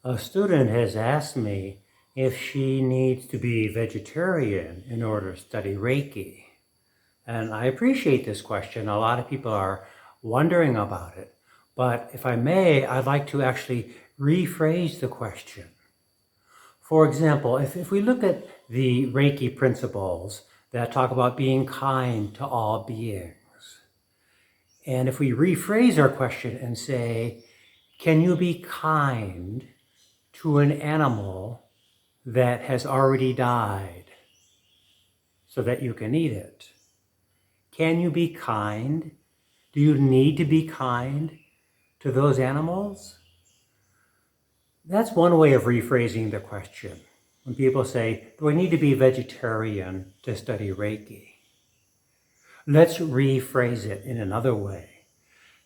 A student has asked me if she needs to be vegetarian in order to study Reiki. And I appreciate this question. A lot of people are wondering about it. But if I may, I'd like to actually rephrase the question. For example, if we look at the Reiki principles that talk about being kind to all beings, and if we rephrase our question and say, can you be kind to an animal that has already died so that you can eat it? Can you be kind? Do you need to be kind to those animals? That's one way of rephrasing the question. When people say, do I need to be vegetarian to study Reiki? Let's rephrase it in another way.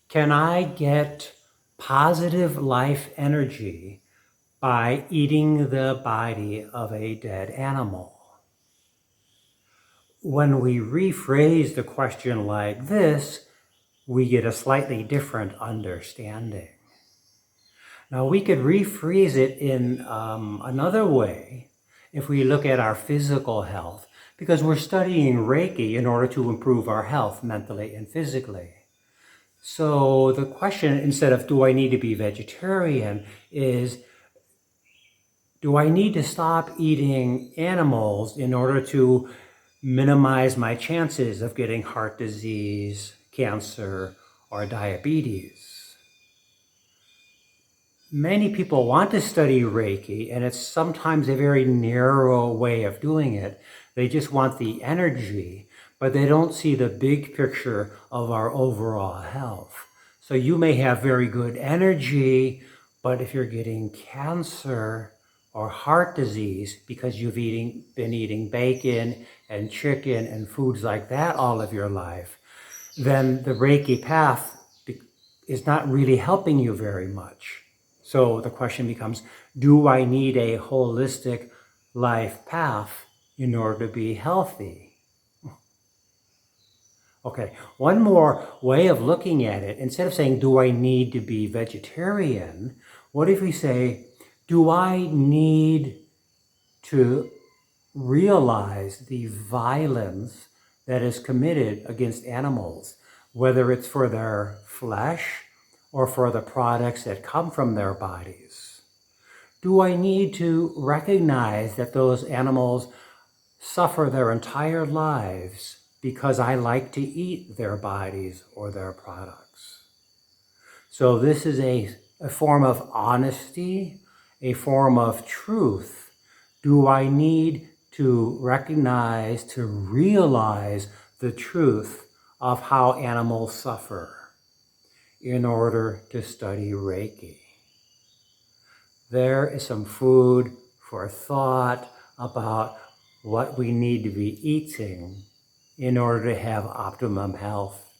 Can I get positive life energy by eating the body of a dead animal? When we rephrase the question like this, we get a slightly different understanding. Now, we could rephrase it in another way if we look at our physical health, because we're studying Reiki in order to improve our health mentally and physically. So the question, instead of do I need to be vegetarian, is do I need to stop eating animals in order to minimize my chances of getting heart disease, cancer, or diabetes? Many people want to study Reiki, and it's sometimes a very narrow way of doing it. They just want the energy, but they don't see the big picture of our overall health. So you may have very good energy, but if you're getting cancer or heart disease because you've been eating bacon and chicken and foods like that all of your life, then the Reiki path is not really helping you very much. So the question becomes, do I need a holistic life path in order to be healthy? Okay, one more way of looking at it, instead of saying, do I need to be vegetarian? What if we say, do I need to realize the violence that is committed against animals, whether it's for their flesh or for the products that come from their bodies? Do I need to recognize that those animals suffer their entire lives because I like to eat their bodies or their products? So this is a form of honesty, a form of truth. Do I need to recognize, to realize the truth of how animals suffer in order to study Reiki? There is some food for thought about what we need to be eating in order to have optimum health.